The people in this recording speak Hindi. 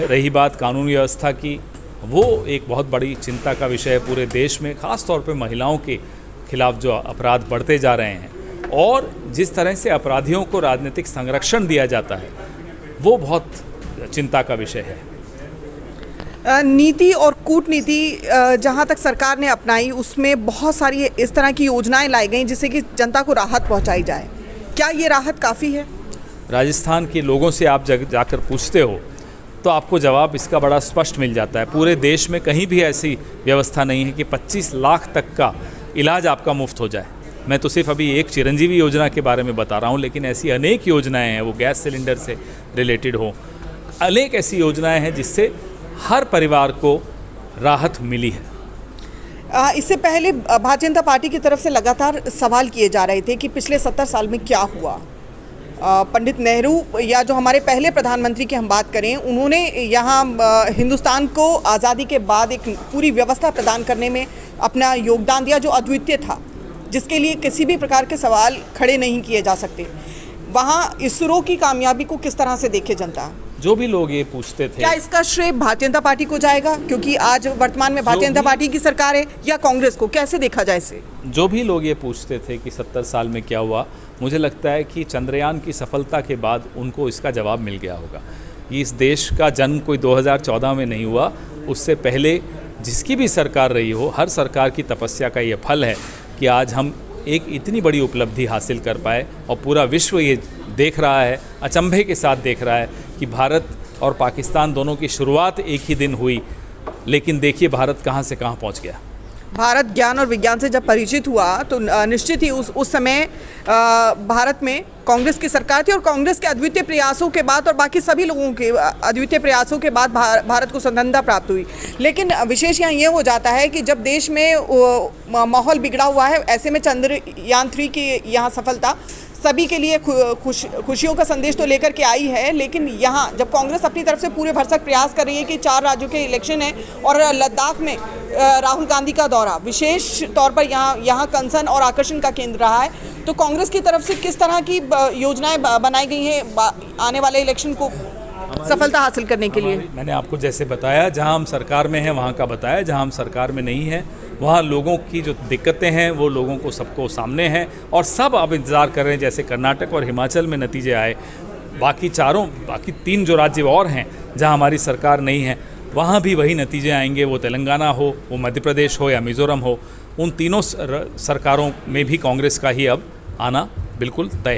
रही बात कानून व्यवस्था की, वो एक बहुत बड़ी चिंता का विषय है पूरे देश में, ख़ास तौर पे महिलाओं के खिलाफ जो अपराध बढ़ते जा रहे हैं और जिस तरह से अपराधियों को राजनीतिक संरक्षण दिया जाता है वो बहुत चिंता का विषय है। नीति और कूटनीति जहां तक सरकार ने अपनाई उसमें बहुत सारी इस तरह की योजनाएं लाई गई जिससे कि जनता को राहत पहुंचाई जाए। क्या ये राहत काफ़ी है? राजस्थान के लोगों से आप जाकर पूछते हो तो आपको जवाब इसका बड़ा स्पष्ट मिल जाता है। पूरे देश में कहीं भी ऐसी व्यवस्था नहीं है कि 25 लाख तक का इलाज आपका मुफ्त हो जाए। मैं तो सिर्फ अभी एक चिरंजीवी योजना के बारे में बता रहा हूँ, लेकिन ऐसी अनेक योजनाएं हैं, वो गैस सिलेंडर से रिलेटेड हो, अनेक ऐसी योजनाएं हैं जिससे हर परिवार को राहत मिली है। इससे पहले भारतीय जनता पार्टी की तरफ से लगातार सवाल किए जा रहे थे कि पिछले 70 साल में क्या हुआ। पंडित नेहरू या जो हमारे पहले प्रधानमंत्री की हम बात करें, उन्होंने यहाँ हिंदुस्तान को आज़ादी के बाद एक पूरी व्यवस्था प्रदान करने में अपना योगदान दिया जो अद्वितीय था, जिसके लिए किसी भी प्रकार के सवाल खड़े नहीं किए जा सकते। वहाँ इसरो की कामयाबी को किस तरह से देखे जनता? जो भी लोग ये पूछते थे, क्या इसका श्रेय भारतीय जनता पार्टी को जाएगा क्योंकि आज वर्तमान में भारतीय जनता पार्टी की सरकार है, या कांग्रेस को? कैसे देखा जाए इसे? जो भी लोग ये पूछते थे कि 70 साल में क्या हुआ, मुझे लगता है कि चंद्रयान की सफलता के बाद उनको इसका जवाब मिल गया होगा। इस देश का जन्म कोई 2014 में नहीं हुआ, उससे पहले जिसकी भी सरकार रही हो, हर सरकार की तपस्या का ये फल है कि आज हम एक इतनी बड़ी उपलब्धि हासिल कर पाए और पूरा विश्व ये देख रहा है, अचंभे के साथ देख रहा है कि भारत और पाकिस्तान दोनों की शुरुआत एक ही दिन हुई, लेकिन देखिए भारत कहाँ से कहाँ पहुँच गया। भारत ज्ञान और विज्ञान से जब परिचित हुआ तो निश्चित ही उस समय भारत में कांग्रेस की सरकार थी और कांग्रेस के अद्वितीय प्रयासों के बाद और बाकी सभी लोगों के अद्वितीय प्रयासों के बाद भारत को स्वतंत्रता प्राप्त हुई। लेकिन विशेष यहाँ ये हो जाता है कि जब देश में माहौल बिगड़ा हुआ है, ऐसे में चंद्रयान 3 की यहाँ सफलता सभी के लिए खुशियों का संदेश तो लेकर के आई है। लेकिन यहाँ जब कांग्रेस अपनी तरफ से पूरे भरसक प्रयास कर रही है कि 4 राज्यों के इलेक्शन है और लद्दाख में राहुल गांधी का दौरा विशेष तौर पर यहाँ कंसर्न और आकर्षण का केंद्र रहा है, तो कांग्रेस की तरफ से किस तरह की योजनाएं बनाई गई हैं आने वाले इलेक्शन को सफलता हासिल करने के लिए? मैंने आपको जैसे बताया, जहां हम सरकार में हैं वहां का बताया, जहां हम सरकार में नहीं हैं वहाँ लोगों की जो दिक्कतें हैं वो लोगों को सबको सामने हैं और सब अब इंतज़ार कर रहे हैं जैसे कर्नाटक और हिमाचल में नतीजे आए। बाकी 3 जो राज्य और हैं जहाँ हमारी सरकार नहीं है वहाँ भी वही नतीजे आएंगे, वो तेलंगाना हो, वो मध्य प्रदेश हो या मिज़ोरम हो, उन तीनों सरकारों में भी कांग्रेस का ही अब आना बिल्कुल तय।